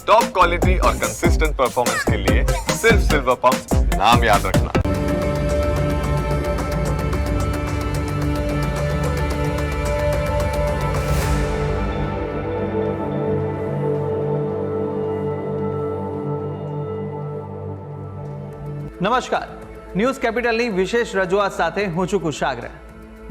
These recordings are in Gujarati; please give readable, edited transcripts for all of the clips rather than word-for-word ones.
टॉप क्वालिटी और कंसिस्टेंट परफॉर्मेंस के लिए सिर्फ सिल्वर पंप नाम याद रखना। નમસ્કાર, ન્યૂઝ કેપિટલની વિશેષ રજૂઆત સાથે હું છું કુશાગ્ર.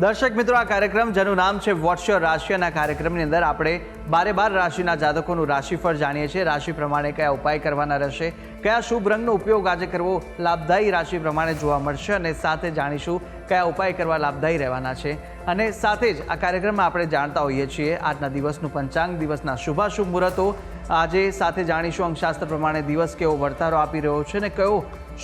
દર્શક મિત્રો, આ કાર્યક્રમ જેનું નામ છે વોટ્સ યોર રાશિ, અને આ કાર્યક્રમની અંદર આપણે 12 રાશિના જાતકોનું રાશિફળ જાણીએ છીએ. રાશિ પ્રમાણે કયા ઉપાય કરવાના રહેશે, કયા શુભ રંગનો ઉપયોગ આજે કરવો લાભદાયી રાશિ પ્રમાણે જોવા મળશે, અને સાથે જાણીશું કયા ઉપાય કરવા લાભદાયી રહેવાના છે. અને સાથે જ આ કાર્યક્રમમાં આપણે જાણતા હોઈએ છીએ આજના દિવસનું પંચાંગ, દિવસના શુભાશુભ મુહૂર્તો. આજે સાથે જાણીશું અંકશાસ્ત્ર પ્રમાણે દિવસ કેવો વર્તારો આપી રહ્યો છે, અને કયો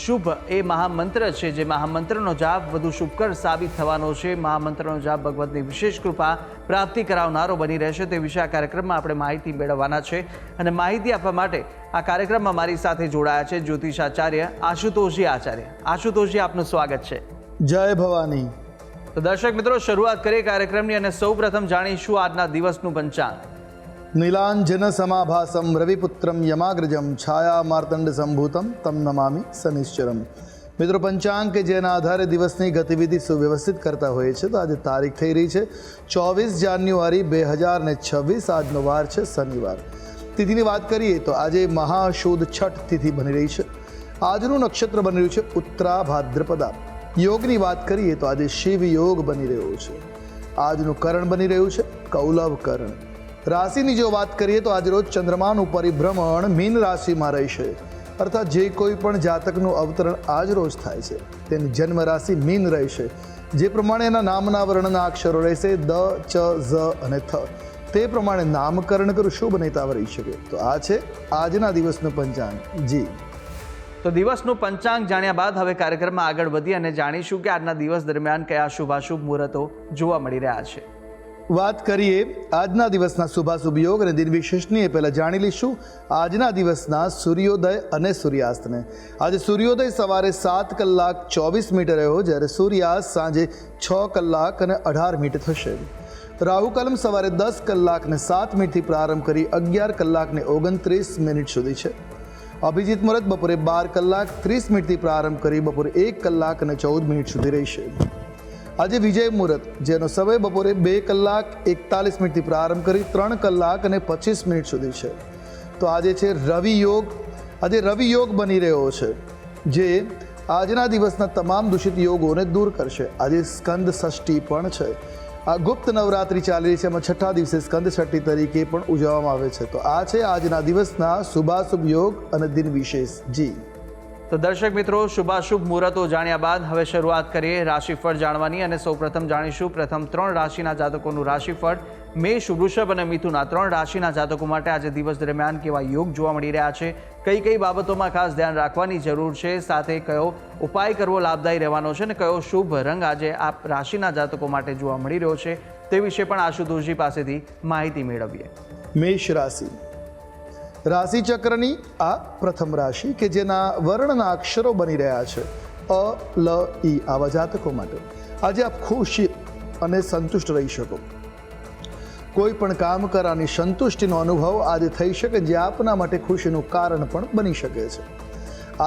શુભ એ મહામંત્ર છે જે મહામંત્રનો જાપ વધુ શુભકર સાબિત થવાનો છે. મહામંત્રનો જાપ ભગવતની વિશેષ કૃપા પ્રાપ્તિ કરાવનારો બની રહેશે. તે વિશે આ કાર્યક્રમમાં આપણે માહિતી મેળવવાના છે, અને માહિતી આપવા માટે આ કાર્યક્રમમાં મારી સાથે જોડાયા છે જ્યોતિષાચાર્ય આશુતોષજી આચાર્ય. આશુતોષજી, આપનું સ્વાગત છે. જય ભવાની. તો દર્શક મિત્રો, શરૂઆત કરીએ કાર્યક્રમની, અને સૌપ્રથમ જાણીશું આજના દિવસનું પંચાંગ. નીલાંજન સમાભાસમ રવિપુત્રમ યમાગ્રજમ છાયા માર્તંડ સંભૂતમ તમ નમામિ શનિશ્ચરમ. મિત્રો, પંચાંગ કે જેના આધારે દિવસની ગતિવિધિ સુવ્યવસ્થિત કરતા હોય છે. તો આજે તારીખ થઈ રહી છે 24 જાન્યુઆરી 2026. આજનો વાર છે શનિવાર. તિથિની વાત કરીએ તો આજે મહાશુદ્ધ છઠ તિથિ બની રહી છે. આજનું નક્ષત્ર બની રહ્યું છે ઉત્તરા ભાદ્રપદા. યોગની વાત કરીએ તો આજે શિવ યોગ બની રહ્યો છે. આજનું કરણ બની રહ્યું છે કૌલવ કરણ. રાશિની જો વાત કરીએ તો આજે રોજ ચંદ્રમાનું પરિભ્રમણ મીન રાશિમાં રહેશે. અર્થાત જે કોઈ પણ જાતકનું અવતરણ આજ રોજ થાય છે તેની જન્મ રાશિ મીન રહેશે. જે પ્રમાણે એના નામના વર્ણના અક્ષરો રહેશે દ, ચ, ઝ અને થ, તે પ્રમાણે નામકરણ કરું શુભ નહીતાવ રહી શકે. તો આ છે આજના દિવસનું પંચાંગ. જી, તો દિવસનું પંચાંગ જાણ્યા બાદ હવે કાર્યક્રમમાં આગળ વધી અને જાણીશું કે આજના દિવસ દરમિયાન કયા શુભાશુભ મુહૂર્તો જોવા મળી રહ્યા છે. વાત કરીએ આજના દિવસના શુભાશુભ યોગ અને દિન વિશેષની એ પહેલાં જાણી લઈશું આજના દિવસના સૂર્યોદય અને સૂર્યાસ્તને. આજે સૂર્યોદય સવારે 7:24 રહ્યો, જ્યારે સૂર્યાસ્ત સાંજે 6:18 થશે. રાહુકાલમ સવારે 10:07 પ્રારંભ કરી 11:29 સુધી છે. અભિજીત મુહૂર્ત બપોરે 12:30 પ્રારંભ કરી બપોરે 1:14 સુધી રહેશે. આજે વિજય મુહૂર્ત, જેનો સમય બપોરે 2:41 પ્રારંભ કરી 3:25 સુધી છે. તો આજે છે રવિ યોગ. આજે રવિ યોગ બની રહ્યો છે, જે આજના દિવસના તમામ દૂષિત યોગોને દૂર કરશે. આજે સ્કંદ ષષ્ઠી પણ છે. આ ગુપ્ત નવરાત્રિ ચાલી રહી છે, એમાં છઠ્ઠા દિવસે સ્કંદ ષષ્ઠી તરીકે પણ ઉજવવામાં આવે છે. તો આ છે આજના દિવસના શુભાશુભ યોગ અને દિન વિશેષ. જી, તો દર્શક મિત્રો, શુભાશુભ મુહૂર્તો જાણ્યા બાદ હવે શરૂઆત કરીએ રાશિફળ જાણવાની, અને સૌપ્રથમ જાણીશું પ્રથમ 3 રાશિના જાતકોનું રાશિફળ. મેષ, વૃષભ અને મિથુન, આ 3 રાશિના જાતકો માટે આજે દિવસ દરમિયાન કેવા યોગ જોવા મળી રહ્યા છે, કઈ કઈ બાબતોમાં ખાસ ધ્યાન રાખવાની જરૂર છે, સાથે કયો ઉપાય કરવો લાભદાયી રહેવાનો છે, અને કયો શુભ રંગ આજે આ રાશિના જાતકો માટે જોવા મળી રહ્યો છે, તે વિશે પણ આશુતોષજી પાસેથી માહિતી મેળવીએ. મેષ રાશિ. રાશિ ચક્રની આ પ્રથમ રાશિ કે જેના વર્ણના અક્ષરો બની રહ્યા છે અ, લ, ઈ. આવા જાતકો માટે આજે આપ ખુશ અને સંતુષ્ટ રહી શકો. કોઈ પણ કામ કરવાની સંતુષ્ટિનો અનુભવ આજે થઈ શકે, જે આપના માટે ખુશીનું કારણ પણ બની શકે છે.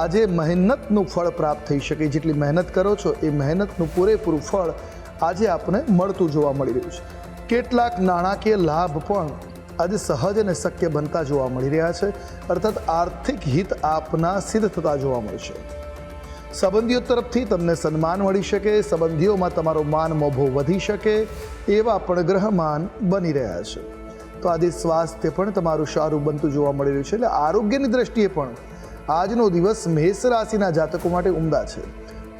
આજે મહેનતનું ફળ પ્રાપ્ત થઈ શકે. જેટલી મહેનત કરો છો એ મહેનતનું પૂરેપૂરું ફળ આજે આપને મળતું જોવા મળી રહ્યું છે. કેટલાક નાણાકીય લાભ પણ આજે સહજ અને શક્ય બનતા જોવા મળી રહ્યા છે. અર્થાત આર્થિક હિત આપના સિદ્ધ થતા જોવા મળશે. સંબંધીઓ તરફથી તમને સન્માન મળી શકે. સંબંધીઓમાં તમારો માન મોભો વધી શકે એવા પણ ગ્રહમાન બની રહ્યા છે. તો આજે સ્વાસ્થ્ય પણ તમારું સારું બનતું જોવા મળી રહ્યું છે. એટલે આરોગ્યની દ્રષ્ટિએ પણ આજનો દિવસ મેષ રાશિના જાતકો માટે ઉમદા છે.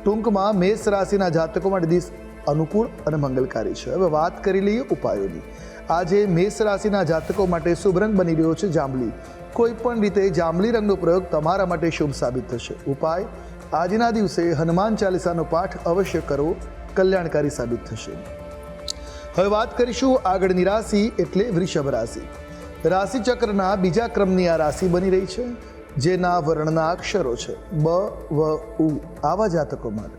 ટૂંકમાં મેષ રાશિના જાતકો માટે દિવસ અનુકૂળ અને મંગલકારી છે. હવે વાત કરી લઈએ ઉપાયોની. આજે મેષ રાશિના જાતકો માટે શુભ રંગ બની રહ્યો છે જાંબલી. કોઈ પણ રીતે જાંબલી રંગનો પ્રયોગ તમારા માટે શુભ સાબિત થશે. ઉપાય: આજના દિવસે હનુમાન ચાલીસાનો પાઠ અવશ્ય કરવો, કલ્યાણકારી સાબિત થશે. હવે વાત કરીશું આગળની રાશિ એટલે વૃષભ રાશિ. રાશિ ચક્રના બીજા ક્રમની આ રાશિ બની રહી છે, જેના વર્ણના અક્ષરો છે બ, વ, ઉ. આવા જાતકો માટે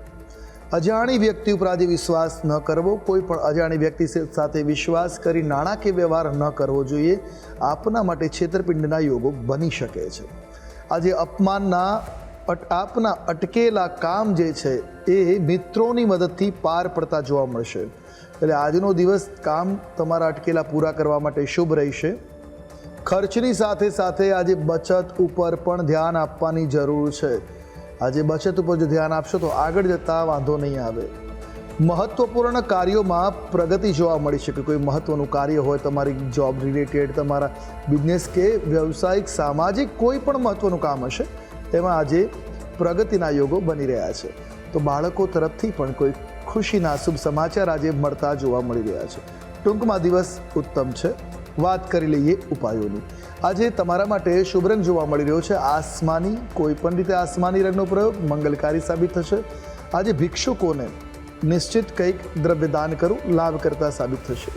અજાણી વ્યક્તિ ઉપર આજે વિશ્વાસ ન કરવો, કોઈ પણ અજાણી વ્યક્તિ સાથે વિશ્વાસ કરી નાણાકીય વ્યવહાર ન કરવો જોઈએ. આપના માટે છેતરપિંડીના યોગો બની શકે છે. આજે આપના અટકેલા કામ જે છે એ મિત્રોની મદદથી પાર પડતા જોવા મળશે. એટલે આજનો દિવસ કામ તમારા અટકેલા પૂરા કરવા માટે શુભ રહેશે. ખર્ચની સાથે સાથે આજે બચત ઉપર પણ ધ્યાન આપવાની જરૂર છે. આજે બચત ઉપર જો ધ્યાન આપશો તો આગળ જતાં વાંધો નહીં આવે. મહત્વપૂર્ણ કાર્યોમાં પ્રગતિ જોવા મળી શકે. કોઈ મહત્વનું કાર્ય હોય, તમારી જોબ રિલેટેડ, તમારા બિઝનેસ કે વ્યવસાયિક સામાજિક કોઈ પણ મહત્વનું કામ હશે, તેમાં આજે પ્રગતિના યોગો બની રહ્યા છે. તો બાળકો તરફથી પણ કોઈ ખુશીના શુભ સમાચાર આજે મળતા જોવા મળી રહ્યા છે. ટૂંકમાં દિવસ ઉત્તમ છે. વાત કરી લઈએ ઉપાયોની. આજે તમારા માટે શુભ રંગ જોવા મળી રહ્યો છે આસમાની. કોઈ પણ રીતે આસમાની રંગનો પ્રયોગ મંગલકારી સાબિત થશે. આજે ભિક્ષુકોને નિશ્ચિત કંઈક દ્રવ્યદાન કરવું લાભકર્તા સાબિત થશે.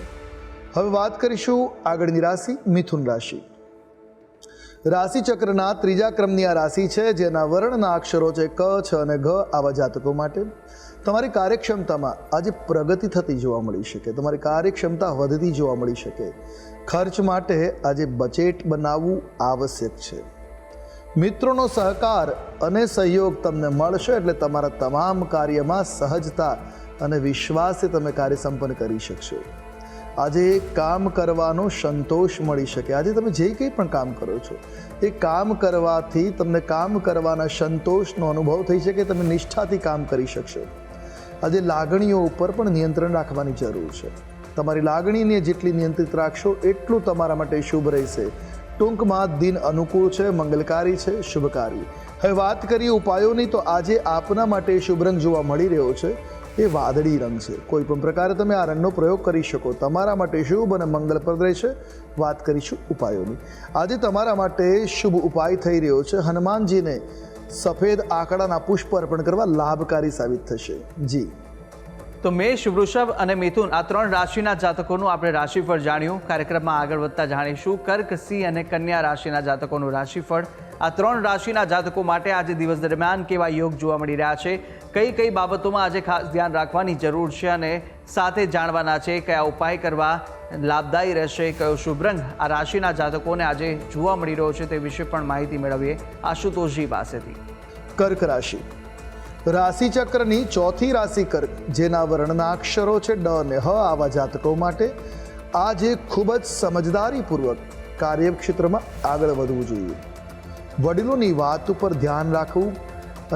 હવે વાત કરીશું આગળની રાશિ મિથુન રાશિ. રાશિચક્રના ત્રીજા ક્રમની આ રાશિ છે, જેના વર્ણના અક્ષરો છે ક, છ અને ઘ. આવા જાતકો માટે તમારી કાર્યક્ષમતામાં આજે પ્રગતિ થતી જોવા મળી શકે. તમારી કાર્યક્ષમતા વધતી જોવા મળી શકે. ખર્ચ માટે આજે બજેટ બનાવવું આવશ્યક છે. મિત્રોનો સહકાર અને સહયોગ તમને મળશે, એટલે તમારા તમામ કાર્યમાં સહજતા અને વિશ્વાસથી તમે કાર્ય સંપન્ન કરી શકશો. આજે કામ કરવાનો સંતોષ મળી શકે. આજે તમે જે કંઈ પણ કામ કરો છો એ કામ કરવાથી તમને કામ કરવાના સંતોષનો અનુભવ થઈ શકે. તમે નિષ્ઠાથી કામ કરી શકશો. આજે લાગણીઓ ઉપર પણ નિયંત્રણ રાખવાની જરૂર છે. તમારી લાગણીને જેટલી નિયંત્રિત રાખશો એટલું તમારા માટે શુભ રહેશે. ટૂંકમાં દિન અનુકૂળ છે, મંગલકારી છે, શુભકારી. હવે વાત કરીએ ઉપાયોની, તો આજે આપના માટે શુભ રંગ જોવા મળી રહ્યો છે એ વાદળી રંગ છે. કોઈ પણ પ્રકારે તમે આ રંગનો પ્રયોગ કરી શકો. તમારા માટે શુભ અને મંગલપ્રદ રહેશે. વાત કરીશું ઉપાયોની. આજે તમારા માટે શુભ ઉપાય થઈ રહ્યો છે હનુમાનજીને સફેદ આંકડાના પુષ્પ અર્પણ કરવા લાભકારી સાબિત થશે. જી તો મેષ, વૃષભ અને મિથુન આ ત્રણ રાશિના જાતકોનું આપણે રાશિફળ જાણ્યું. કાર્યક્રમમાં આગળ વધતા જાણીશું કર્ક, સિંહ અને કન્યા રાશિના જાતકોનું રાશિફળ. આ ત્રણ રાશિના જાતકો માટે આજે દિવસ દરમિયાન કેવા યોગ જોવા મળી રહ્યા છે, કઈ કઈ બાબતોમાં આજે ખાસ ધ્યાન રાખવાની જરૂર છે અને સાથે જાણવાના છે કયા ઉપાય કરવા લાભદાયી રહેશે, કયો શુભ રંગ આ રાશિના જાતકોને આજે જોવા મળી રહ્યો છે તે વિશે પણ માહિતી મેળવીએ આશુતોષજી પાસેથી. કર્ક રાશિ. રાશિચક્રની ચોથી રાશિ કર્ક, જેના વર્ણના અક્ષરો છે ડ અને હ. આવા જાતકો માટે આજે ખૂબ જ સમજદારીપૂર્વક કાર્યક્ષેત્રમાં આગળ વધવું જોઈએ. વડીલોની વાત ઉપર ધ્યાન રાખવું,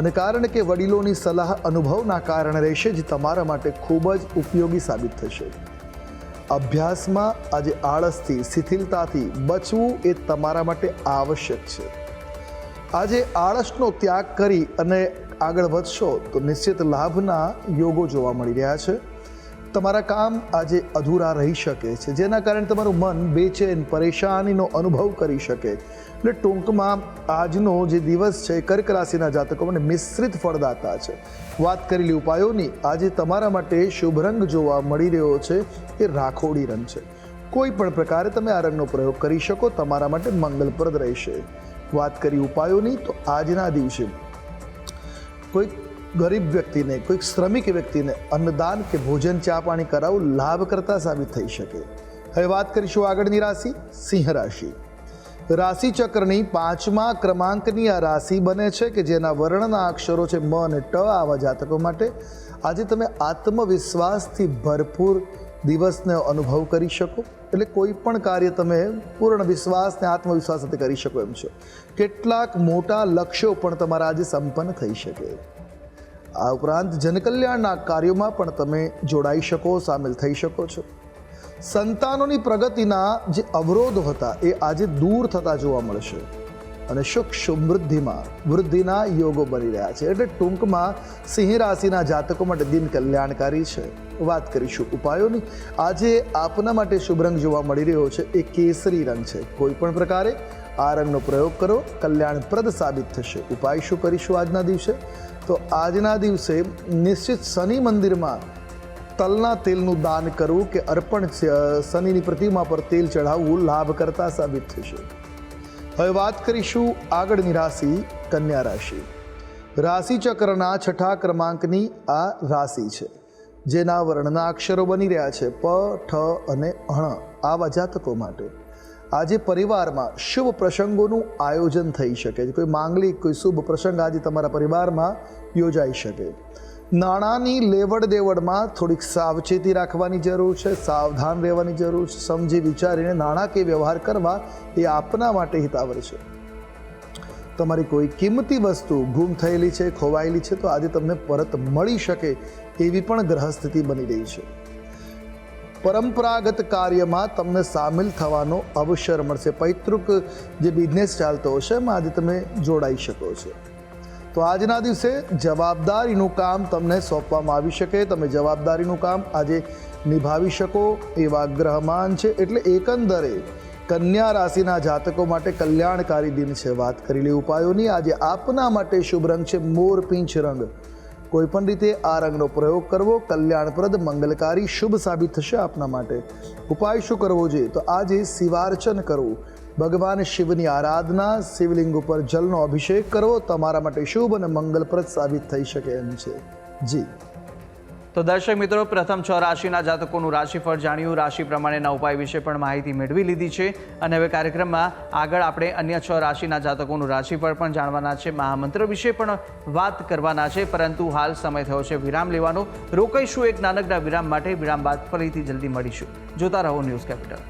અને કારણ કે વડીલોની સલાહ અનુભવના કારણે રહેશે, જે તમારા માટે ખૂબ જ ઉપયોગી સાબિત થશે. અભ્યાસમાં આજે આળસથી, શિથિલતાથી બચવું એ તમારા માટે આવશ્યક છે. આજે આળસનો ત્યાગ કરી અને આગળ વધશો તો નિશ્ચિત લાભના યોગો જોવા મળી રહ્યા છે. તમારા કામ આજે અધૂરા રહી શકે છે, જેના કારણે તમારું મન બેચેન, પરેશાનીનો અનુભવ કરી શકે. એટલે ટૂંકમાં આજનો જે દિવસ છે કર્ક રાશિના જાતકો માટે મિશ્રિત ફળદાતા છે. વાત કરેલી ઉપાયોની, આજે તમારા માટે શુભ રંગ જોવા મળી રહ્યો છે એ રાખોડી રંગ છે. કોઈ પણ પ્રકારે તમે આ રંગનો પ્રયોગ કરી શકો. તમારા માટે મંગલપ્રદ રહેશે. વાત કરી ઉપાયોની, તો આજના દિવસે કોઈક ગરીબ વ્યક્તિને, કોઈક શ્રમિક વ્યક્તિને અન્નદાન કે ભોજન, ચા પાણી કરાવવું લાભકર્તા સાબિત થઈ શકે. હવે વાત કરીશું આગળની રાશિ સિંહ રાશિ. રાશિચક્રની પાંચમા ક્રમાંકની આ રાશિ બને છે કે જેના વર્ણના અક્ષરો છે મ અને ટ. આવા જાતકો માટે આજે તમે આત્મવિશ્વાસથી ભરપૂર દિવસને અનુભવ કરી શકો. એટલે કોઈ પણ કાર્ય તમે પૂર્ણ વિશ્વાસ ને આત્મવિશ્વાસ સાથે કરી શકો એમ છો. કેટલાક મોટા લક્ષ્યો પણ તમારા આજે સંપન્ન થઈ શકે. આ ઉપરાંત જનકલ્યાણના કાર્યોમાં પણ તમે જોડાઈ શકો, સામેલ થઈ શકો છો. સંતાનોની પ્રગતિના જે અવરોધો હતા એ આજે દૂર થતા જોવા મળશે, અને સુખ સમૃદ્ધિમાં વૃદ્ધિના યોગો બની રહ્યા છે. એટલે ટૂંકમાં સિંહ રાશિના જાતકો માટે દિન કલ્યાણકારી છે. વાત કરીશું ઉપાયોની. આજે આપના માટે શુભ રંગ જોવા મળી રહ્યો છે એ કેસરી રંગ છે. કોઈ પણ પ્રકારે આ રંગનો પ્રયોગ કરો, કલ્યાણપ્રદ સાબિત થશે. ઉપાય શું કરીશું આજના દિવસે? તો આજના દિવસે નિશ્ચિત શનિ મંદિરમાં તલના તેલનું દાન કરવું કે અર્પણ શનિની પ્રતિમા પર તેલ ચઢાવવું લાભકર્તા સાબિત થશે. હવે વાત કરીશું આગળની રાશિ કન્યા રાશિ. રાશિચક્રના 6થા ક્રમાંકની આ રાશિ છે, જેના વર્ણના અક્ષરો બની રહ્યા છે પ, ઠ અને અણ. આવા જાતકો માટે આજે પરિવારમાં શુભ પ્રસંગોનું આયોજન થઈ શકે છે. કોઈ માંગલિક, કોઈ શુભ પ્રસંગ આજે તમારા પરિવારમાં યોજાઈ શકે. નાણાંની લેવડ દેવડમાં થોડીક સાવચેતી રાખવાની જરૂર છે, સાવધાન રહેવાની જરૂર છે. સમજી વિચારીને નાણાકીય વ્યવહાર કરવા એ આપના માટે હિતાવહ છે. તમારી કોઈ કિંમતી વસ્તુ ગુમ થયેલી છે, ખોવાયેલી છે, તો આજે તમને પરત મળી શકે એવી પણ ગ્રહસ્થિતિ બની રહી છે. પરંપરાગત કાર્યમાં તમને સામેલ થવાનો અવસર મળશે. પૈતૃક જે બિઝનેસ ચાલતો હશે એમાં આજે તમે જોડાઈ શકો છો. તો આજના દિવસે જવાબદારીનું કામ તમને સોંપવામાં આવી શકે, તમે જવાબદારીનું કામ આજે નિભાવી શકો એવા ગ્રહમાન છે. એટલે એકંદરે કન્યા રાશિના જાતકો માટે કલ્યાણકારી દિન છે. વાત કરી લે ઉપાયોની. આજે આપના માટે શુભ રંગ છે મોરપીંછ રંગ. કોઈ પણ રીતે આ રંગનો પ્રયોગ કરવો કલ્યાણપ્રદ, મંગલકારી, શુભ સાબિત થશે આપના માટે. ઉપાય શું કરવો જોઈએ? તો આજે શિવાર્ચન કરવું, ભગવાન શિવની આરાધના, શિવલિંગ ઉપર જલનો અભિષેક કરવો તમારા માટે શુભ અને મંગલપ્રદ સાબિત થઈ શકે એમ છે. જી તો દર્શક મિત્રો, પ્રથમ 6 રાશિના જાતકોનું રાશિફળ જાણ્યું, રાશિ પ્રમાણેના ઉપાય વિશે પણ માહિતી મેળવી લીધી છે. અને હવે કાર્યક્રમમાં આગળ આપણે અન્ય 6 રાશિના જાતકોનું રાશિફળ પણ જાણવાના છે, મહામંત્ર વિશે પણ વાત કરવાના છે. પરંતુ હાલ સમય થયો છે વિરામ લેવાનો. રોકાઈશું એક નાનકડા વિરામ માટે. વિરામ બાદ ફરીથી જલ્દી મળીશું. જોતા રહો ન્યૂઝ કેપિટલ.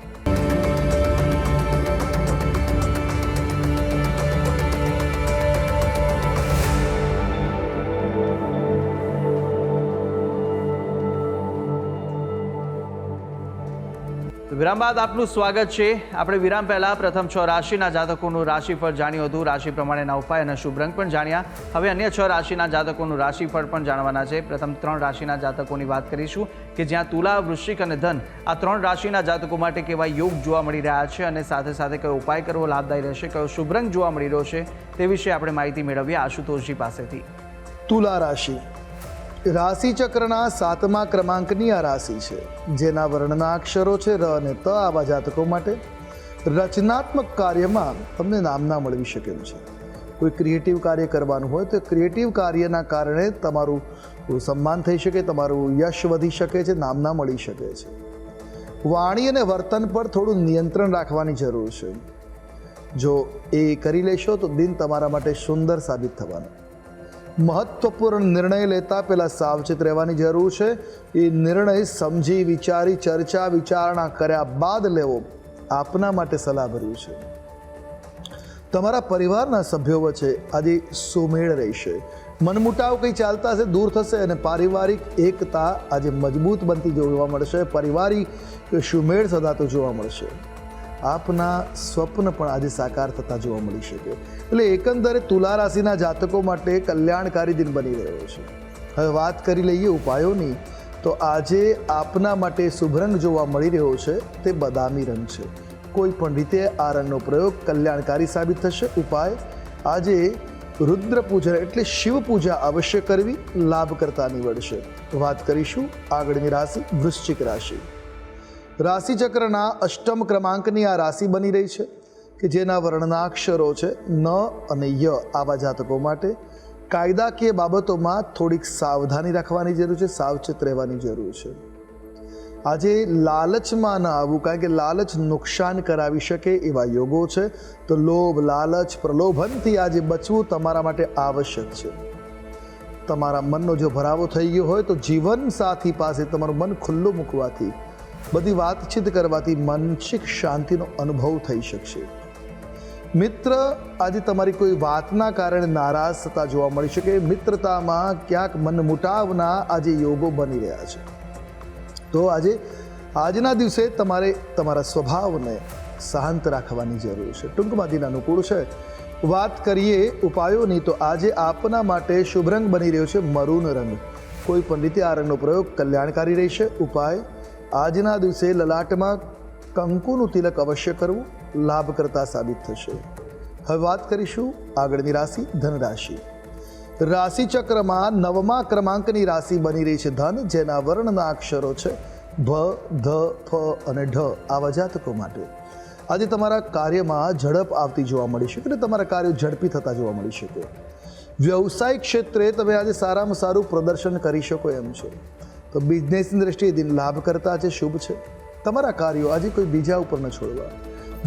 વિરામ બાદ આપનું સ્વાગત છે. આપણે વિરામ પહેલા પ્રથમ 6 રાશિના જાતકોનું રાશિફળ જાણ્યું હતું, રાશિ પ્રમાણેના ઉપાય અને શુભ રંગ પણ જાણ્યા. હવે અન્ય 6 રાશિના જાતકોનું રાશિફળ પણ જાણવાના છે. પ્રથમ 3 રાશિના જાતકોની વાત કરીશું કે જ્યાં તુલા, વૃશ્ચિક અને ધન આ 3 રાશિના જાતકો માટે કેવા યોગ જોવા મળી રહ્યા છે અને સાથે સાથે કયો ઉપાય કરવો લાભદાયી રહેશે, કયો શુભ રંગ જોવા મળી રહ્યો છે તે વિશે આપણે માહિતી મેળવીએ આશુતોષજી પાસેથી. તુલા રાશિ રાશિચક્રના 7મા ક્રમાંકની આ રાશિ છે, જેના વર્ણના અક્ષરો છે ર અને ત. આવા જાતકો માટે રચનાત્મક કાર્યમાં તમને નામના મળવી શકે છે. કોઈ ક્રિએટિવ કાર્ય કરવાનું હોય તો ક્રિએટિવ કાર્યના કારણે તમારું સન્માન થઈ શકે, તમારું યશ વધી શકે છે, નામના મળી શકે છે. વાણી અને વર્તન પર થોડું નિયંત્રણ રાખવાની જરૂર છે. જો એ કરી લેશો તો દિન તમારા માટે સુંદર સાબિત થવાનું. મહત્વપૂર્ણ નિર્ણય લેતા પહેલાં સાવચેત રહેવાની જરૂર છે. એ નિર્ણય સમજી વિચારી, ચર્ચા વિચારણા કર્યા બાદ લેવો આપના માટે સલાહભર્યું છે. તમારા પરિવારના સભ્યો વચ્ચે આજે સુમેળ રહેશે. મનમુટાવ કંઈ ચાલતા હશે દૂર થશે અને પારિવારિક એકતા આજે મજબૂત બનતી જોવા મળશે. પારિવારિક સુમેળ સદાતો જોવા મળશે. આપના સ્વપ્ન પણ આજે સાકાર થતા જોવા મળી શકે. એટલે એકંદરે તુલા રાશિના જાતકો માટે કલ્યાણકારી દિન બની રહ્યો છે. હવે વાત કરી લઈએ ઉપાયોની. તો આજે આપના માટે શુભ રંગ જોવા મળી રહ્યો છે તે બદામી રંગ છે. કોઈ પણ રીતે આ રંગનો પ્રયોગ કલ્યાણકારી સાબિત થશે. ઉપાય આજે રુદ્ર પૂજન એટલે શિવ પૂજા અવશ્ય કરવી લાભકર્તા નીવડશે. વાત કરીશું આગળની રાશિ વૃશ્ચિક રાશિ. રાશિચક્રના 8મ ક્રમાંકની આ રાશિ બની રહી છે કે જેના વર્ણના અક્ષરો છે ન અને ય. આવા જાતકો માટે કાયદાકીય બાબતોમાં થોડીક સાવધાની રાખવાની જરૂર છે, સાવચેત રહેવાની જરૂર છે. આજે લાલચમાં ન આવવું, કારણ કે લાલચ નુકસાન કરાવી શકે એવા યોગો છે. તો લોભ, લાલચ, પ્રલોભનથી આજે બચવું તમારા માટે આવશ્યક છે. તમારા મનનો જો ભરાવો થઈ ગયો હોય તો જીવન સાથી પાસે તમારું મન ખુલ્લું મૂકવાથી, બધી વાતચીત કરવાથી માનસિક શાંતિનો અનુભવ થઈ શકશે. મિત્ર આજે તમારી કોઈ વાતના કારણે નારાજ થતા જોવા મળી શકે. મિત્રતામાં ક્યાંક મનમુટાવના આજે યોગો બની રહ્યા છે. તો આજના દિવસે તમારે તમારા સ્વભાવને શાંત રાખવાની જરૂર છે. ટૂંકમાં દિન અનુકૂળ છે. વાત કરીએ ઉપાયોની તો આજે આપના માટે શુભ રંગ બની રહ્યો છે મરૂન રંગ. કોઈ પણ રીતે આ રંગનો પ્રયોગ કલ્યાણકારી રહેશે. ઉપાય આજના દિવસે લલાટમાં કંકુનું તિલક અવશ્ય કરવું લાભકર્તા સાબિત થશે. હવે વાત કરીશું આગળની રાશિ ધન રાશિ. રાશિચક્રમાં 9મા ક્રમાંકની રાશિ બની રહી છે ધન, જેના વર્ણના અક્ષરો છે ભ, ધ, ફ અને ઢ. આવા જાતકો માટે આજે તમારા કાર્યમાં ઝડપ આવતી જોવા મળી શકે અને તમારા કાર્યો ઝડપી થતા જોવા મળી શકે. વ્યવસાયિક ક્ષેત્રે તમે આજે સારામાં સારું પ્રદર્શન કરી શકો એમ છો. તો બિઝનેસની દ્રષ્ટિએ દિન લાભ કરતા આજે શુભ છે. તમારા કાર્યો આજે કોઈ બીજા ઉપર ન છોડવા,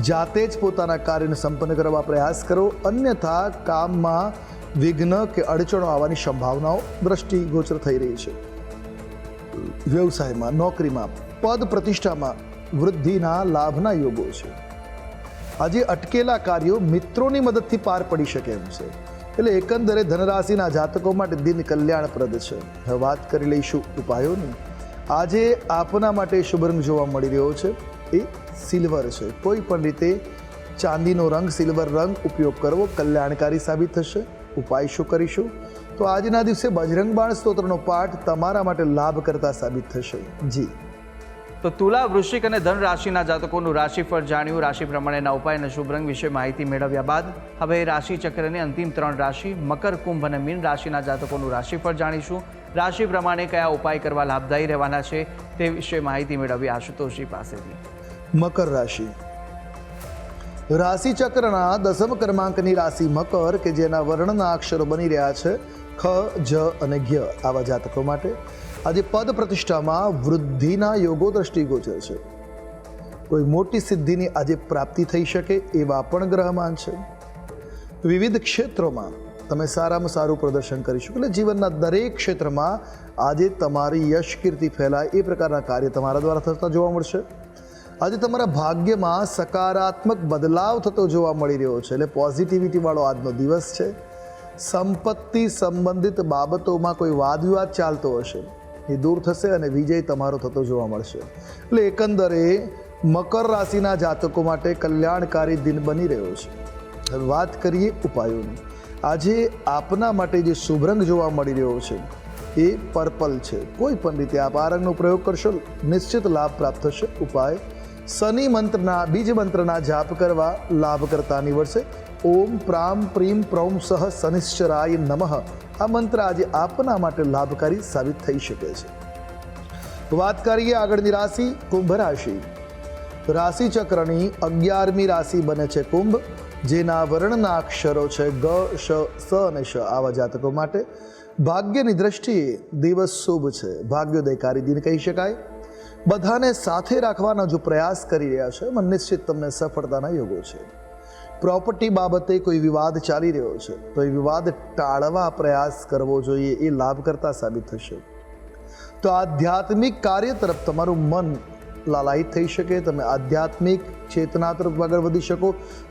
જાતે જ પોતાના કાર્યને સંપન્ન કરવા પ્રયાસ કરો, અન્યથા કામમાં વિઘ્ન કે અડચણો આવવાની સંભાવનાઓ દ્રષ્ટિગોચર થઈ રહી છે. વ્યવસાયમાં, નોકરીમાં, પદ પ્રતિષ્ઠામાં વૃદ્ધિના લાભના યોગો છે. આજે અટકેલા કાર્યો મિત્રોની મદદથી પાર પડી શકે એમ છે. એટલે એકંદરે ધનરાશિના જાતકો માટે દિન કલ્યાણપ્રદ છે. હવે વાત કરી લઈશું ઉપાયોની. આજે આપના માટે શુભ રંગ જોવા મળી રહ્યો છે એ સિલ્વર છે. કોઈ પણ રીતે ચાંદીનો રંગ, સિલ્વર રંગ ઉપયોગ કરવો કલ્યાણકારી સાબિત થશે. ઉપાય શું કરીશું? તો આજના દિવસે બજરંગ બાણ સ્તોત્રનો પાઠ તમારા માટે લાભ કરતા સાબિત થશે. જી. તો તુલા, વૃશ્ચિક અને ધન રાશિના જાતકોનું રાશિફળ જાણ્યું. રાશિ પ્રમાણેના ઉપાય અને શુભ રંગ વિશે માહિતી મેળવ્યા બાદ હવે રાશિ ચક્રની અંતિમ 3 રાશિ મકર, કુંભ અને મીન રાશિના જાતકોનું રાશિફળ જાણીશું. રાશિ પ્રમાણે કયા ઉપાય કરવા લાભદાયી રહેવાના છે તે વિશે માહિતી મેળવી આશુતોષજી પાસેથી. મકર રાશિ. રાશિ ચક્રના 10મ ક્રમાંકની રાશિ મકર કે જેના વર્ણના અક્ષરો બની રહ્યા છે ખ, જ અને જ્ઞ. આવા જાતકો માટે આજે પદ પ્રતિષ્ઠામાં વૃદ્ધિના યોગો દ્રષ્ટિગોચર છે. કોઈ મોટી સિદ્ધિની આજે પ્રાપ્તિ થઈ શકે એવા પણ ગ્રહમાન છે. વિવિધ ક્ષેત્રોમાં તમે સારામાં સારું પ્રદર્શન કરી શકો. એટલે જીવનના દરેક ક્ષેત્રમાં આજે તમારી યશ કીર્તિ ફેલાય એ પ્રકારના કાર્ય તમારા દ્વારા થતા જોવા મળશે. આજે તમારા ભાગ્યમાં સકારાત્મક બદલાવ થતો જોવા મળી રહ્યો છે. એટલે પોઝિટિવિટી વાળો આજનો દિવસ છે. સંપત્તિ સંબંધિત બાબતોમાં કોઈ વાદ વિવાદ ચાલતો હશે એ દૂર થશે અને વિજય તમારો થતો જોવા મળશે. એટલે એકંદરે મકર રાશિના જાતકો માટે કલ્યાણકારી દિન બની રહ્યો છે. હવે વાત કરીએ ઉપાયોની. આજે આપના માટે જે શુભ રંગ જોવા મળી રહ્યો છે એ પર્પલ છે. કોઈ પણ રીતે આપ આ રંગનો પ્રયોગ કરશો નિશ્ચિત લાભ પ્રાપ્ત થશે. ઉપાય શનિ મંત્રના બીજ મંત્રના જાપ કરવા લાભ કરતા નીવડશે. ઓમ પ્રામ પ્રીમ પ્રૌમ સહ શનિશ્ચરાય નમઃ. આ મંત્ર આજે આપના માટે લાભકારી સાબિત થઈ શકે છે. વાત કરીએ આગળની રાશિ કુંભ રાશિ. રાશિ ચક્રની 11મી રાશિ બને છે કુંભ, જેના વર્ણના અક્ષરો છે ગ, શ, સ અને શ. આવા જાતકો માટે ભાગ્યની દ્રષ્ટિએ દિવસ શુભ છે. ભાગ્યોદયકારી દિન કહી શકાય. બધાને સાથે રાખવાના જો પ્રયાસ કરી રહ્યા છે એમાં નિશ્ચિત તમને સફળતાના યોગો છે. પ્રોપર્ટી બાબતે કોઈ વિવાદ ચાલી રહ્યો છે તો એ વિવાદ ટાળવા પ્રયાસ કરવો જોઈએ, એ લાભ કરતા સાબિત થશે. તો આધ્યાત્મિક કાર્ય તરફ તમારું મન લાલાયિત થઈ શકે. તમે આધ્યાત્મિક ચેતના તરફ આગળ વધી શકો,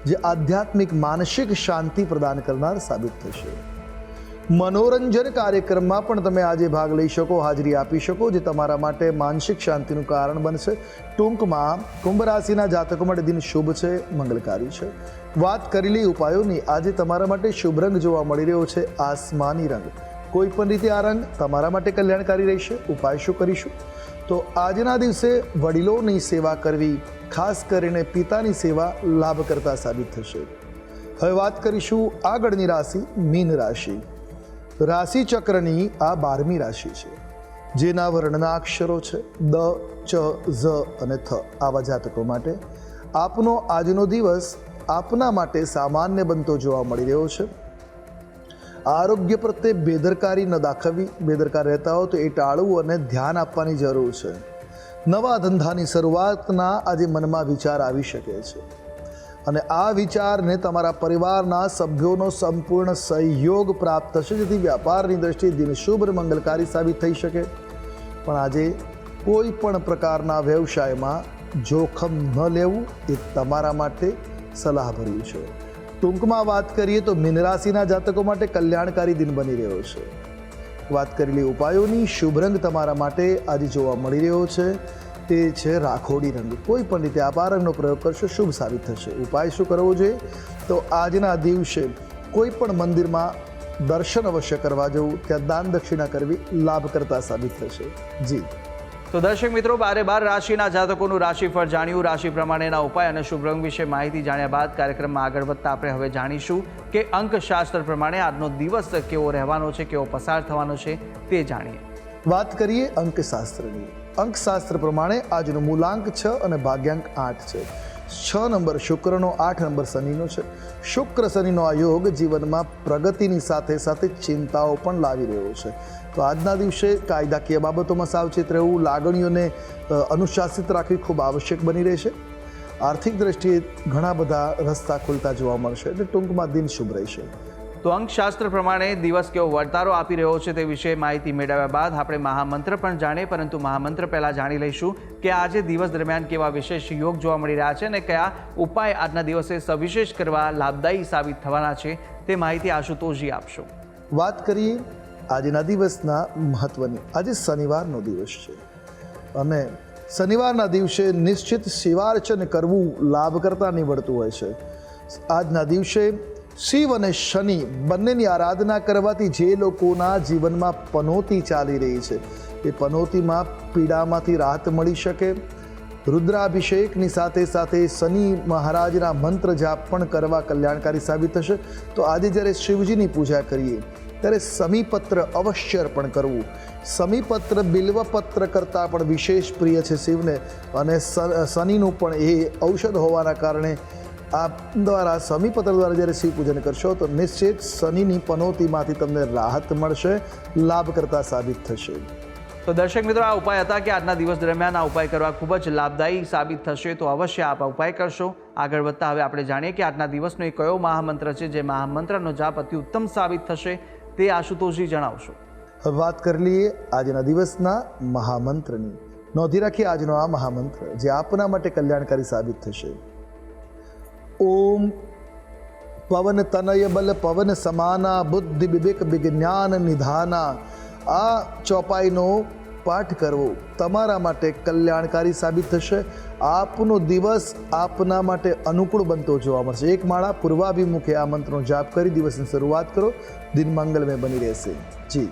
જે આધ્યાત્મિક માનસિક શાંતિ પ્રદાન કરનાર સાબિત થશે. મનોરંજન કાર્યક્રમમાં પણ તમે આજે ભાગ લઈ શકો, હાજરી આપી શકો, જે તમારા માટે માનસિક શાંતિનું કારણ બનશે. ટૂંકમાં કુંભ રાશિના જાતકો માટે દિન શુભ છે, મંગલકારી છે. વાત કરી લઈ ઉપાયોની. આજે તમારા માટે શુભ રંગ જોવા મળી રહ્યો છે આસમાની રંગ. કોઈ પણ રીતે આ રંગ તમારા માટે કલ્યાણકારી રહેશે. ઉપાય શું કરીશું? તો આજના દિવસે વડીલોની સેવા કરવી, ખાસ કરીને પિતાની સેવા લાભ કરતા સાબિત થશે. હવે વાત કરીશું આગળની રાશિ મીન રાશિ. રાશિ ચક્રની આ 12મી રાશિ છે, જેના વર્ણના અક્ષરો છે દ, ચ, ઝ અને થ. આવા જાતકો માટે આપનો આજનો દિવસ આપના માટે સામાન્ય બનતો જોવા મળી રહ્યો છે. આરોગ્ય પ્રત્યે બેદરકારી ન દાખવવી. બેદરકાર રહેતા હો તો એ ટાળવું અને ધ્યાન આપવાની જરૂર છે. નવા ધંધાની શરૂઆતના આજે મનમાં વિચાર આવી શકે છે અને આ વિચારને તમારા પરિવારના સભ્યોનો સંપૂર્ણ સહયોગ પ્રાપ્ત થશે, જેથી વ્યાપારની દ્રષ્ટિએ દિન શુભ મંગલકારી સાબિત થઈ શકે. પણ આજે કોઈ પણ પ્રકારના વ્યવસાયમાં જોખમ ન લેવું એ તમારા માટે સલાહભર્યું છે. ટૂંકમાં વાત કરીએ તો મીન રાશિના જાતકો માટે કલ્યાણકારી દિન બની રહ્યો છે. વાત કરી લઈએ ઉપાયોની. શુભ રંગ તમારા માટે આજે જોવા મળી રહ્યો છે તે છે રાખોડી રંગ. કોઈ પણ રીતે આપ આ રંગનો પ્રયોગ કરશો શુભ સાબિત થશે. ઉપાય શું કરવો જોઈએ? તો આજના દિવસે કોઈ પણ મંદિરમાં દર્શન અવશ્ય કરવા જવું, ત્યાં દાન દક્ષિણા કરવી લાભ કરતા સાબિત થશે. જી. તો દર્શક મિત્રો, 12 રાશિના જાતકોનું રાશિફળ જાણ્યું. રાશિ પ્રમાણેના ઉપાય અને શુભ રંગ વિશે માહિતી જાણ્યા બાદ કાર્યક્રમમાં આગળ વધતા આપણે હવે જાણીશું કે અંકશાસ્ત્ર પ્રમાણે આજનો દિવસ કેવો રહેવાનો છે, કેવો પસાર થવાનો છે તે જાણીએ. વાત કરીએ અંકશાસ્ત્રની. અંકશાસ્ત્ર પ્રમાણે આજનો મૂલાંક 6 અને ભાગ્યાંક 8 છે. 6 નંબર શુક્રનો, 8 નંબર શનિનો છે. શુક્ર શનિનો આ યોગ જીવનમાં પ્રગતિની સાથે સાથે ચિંતાઓ પણ લાવી રહ્યો છે. તો આજના દિવસે કાયદાકીય બાબતોમાં સાવચેત રહેવું, લાગણીઓને અનુશાસિત રાખવી ખૂબ આવશ્યક બની રહેશે. આર્થિક દ્રષ્ટિએ ઘણા બધા રસ્તા ખુલતા જોવા મળશે, એટલે ટૂંકમાં દિન શુભ રહેશે. તો અંકશાસ્ત્ર પ્રમાણે દિવસ કેવો વર્તારો આપી રહ્યો છે તે વિશે માહિતી મેળવ્યા બાદ આપણે મહામંત્ર પણ જાણીએ, પરંતુ મહામંત્ર પહેલાં જાણી લઈશું કે આજે દિવસ દરમિયાન કેવા વિશેષ યોગ જોવા મળી રહ્યા છે અને કયા ઉપાય આજના દિવસે સવિશેષ કરવા લાભદાયી સાબિત થવાના છે તે માહિતી આશુતોષજી આપશો. વાત કરીએ આજના દિવસના મહત્વની. આજે શનિવારનો દિવસ છે અને શનિવારના દિવસે નિશ્ચિત શિવાર્ચન કરવું લાભ કરતા નીવડતું હોય છે. આજના દિવસે શિવ અને શનિ બંનેની આરાધના કરવાથી જે લોકોના જીવનમાં પનોતી ચાલી રહી છે એ પનોતીમાં પીડામાંથી રાહત મળી શકે. રુદ્રાભિષેકની સાથે સાથે શનિ મહારાજના મંત્ર જાપ પણ કરવા કલ્યાણકારી સાબિત થશે. તો આજે જ્યારે શિવજીની પૂજા કરીએ ત્યારે સમીપત્ર અવશ્ય અર્પણ કરવું. સમીપત્ર બિલ્વપત્ર કરતાં પણ વિશેષ પ્રિય છે શિવને, અને શનિનું પણ એ ઔષધ હોવાના કારણે આ દ્વારા સમીપત્ર દ્વારા જ્યારે શિવ પૂજન કરશો તો નિશ્ચિત શનિની પનોતીમાંથી તમને રાહત મળશે, લાભ કરતા સાબિત થશે. તો દર્શક મિત્રો, આ ઉપાય હતા કે આજના દિવસ દરમિયાન આ ઉપાય કરવા ખૂબ જ લાભદાયી સાબિત થશે, તો અવશ્ય આપ ઉપાય કરશો. આગળ વધતા હવે આપણે જાણીએ કે આજના દિવસનો એ કયો મહામંત્ર છે જે મહામંત્રનો જાપ અતિ ઉત્તમ સાબિત થશે તે આશુતોષજી જણાવશો. હવે વાત કરી લઈએ આજના દિવસના મહામંત્રની. નોંધી રાખીએ આજનો આ મહામંત્ર જે આપના માટે કલ્યાણકારી સાબિત થશે. ઓમ પવન તનય બલ પવન સમાના બુદ્ધિ વિવેક વિજ્ઞાન નિધાના. આ ચોપાઈનો પાઠ કરવો તમારા માટે કલ્યાણકારી સાબિત થશે. આપનો દિવસ આપના માટે અનુકૂળ બનતો જોવા મળશે. એક માળા પૂર્વાભિમુખે આ મંત્રનો જાપ કરી દિવસની શરૂઆત કરો. દિન મંગલમય બની રહેશે. જી.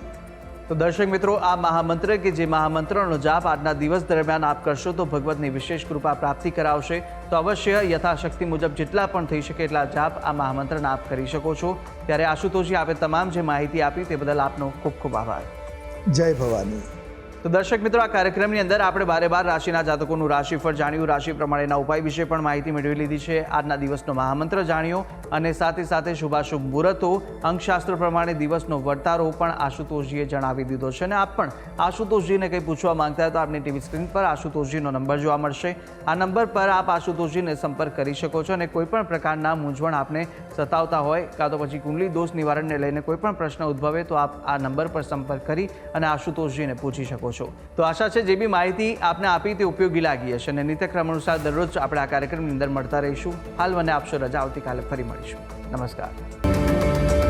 તો દર્શક મિત્રો, આ મહામંત્ર કે જે મહામંત્રનો જાપ આજના દિવસ દરમિયાન આપ કરશો તો ભગવતની વિશેષ કૃપા પ્રાપ્તિ કરાવશે. તો અવશ્ય યથાશક્તિ મુજબ જેટલા પણ થઈ શકે એટલા જાપ આ મહામંત્રના આપ કરી શકો છો. ત્યારે આશુતોષજી, આપે તમામ જે માહિતી આપી તે બદલ આપનો ખૂબ ખૂબ આભાર. જય ભવાની. તો દર્શક મિત્રો, આ કાર્યક્રમની અંદર આપણે 12 રાશિના જાતકોનું રાશિફળ જાણ્યું, રાશિ પ્રમાણેના ઉપાય વિશે પણ માહિતી મેળવી લીધી છે, આજના દિવસનો મહામંત્ર જાણ્યો અને સાથે સાથે શુભાશુભ મુહૂર્તો, અંકશાસ્ત્ર પ્રમાણે દિવસનો વર્તારો પણ આશુતોષજીએ જણાવી દીધો છે. અને આપ પણ આશુતોષજીને કંઈ પૂછવા માંગતા હોય તો આપની ટીવી સ્ક્રીન પર આશુતોષજીનો નંબર જોવા મળશે. આ નંબર પર આપ આશુતોષજીને સંપર્ક કરી શકો છો અને કોઈપણ પ્રકારના મૂંઝવણ આપને સતાવતા હોય કાં તો પછી કુંડલી દોષ નિવારણને લઈને કોઈ પણ પ્રશ્ન ઉદ્ભવે તો આપ આ નંબર પર સંપર્ક કરી અને આશુતોષજીને પૂછી શકો છો. તો આશા છે જે બી માહિતી આપને આપી તે ઉપયોગી લાગી હશે અને નિત્યક્રમ અનુસાર દરરોજ આપણે આ કાર્યક્રમની અંદર મળતા રહીશું. હાલ મને આપશો રજા. આવતીકાલે ફરી મળીશું. નમસ્કાર.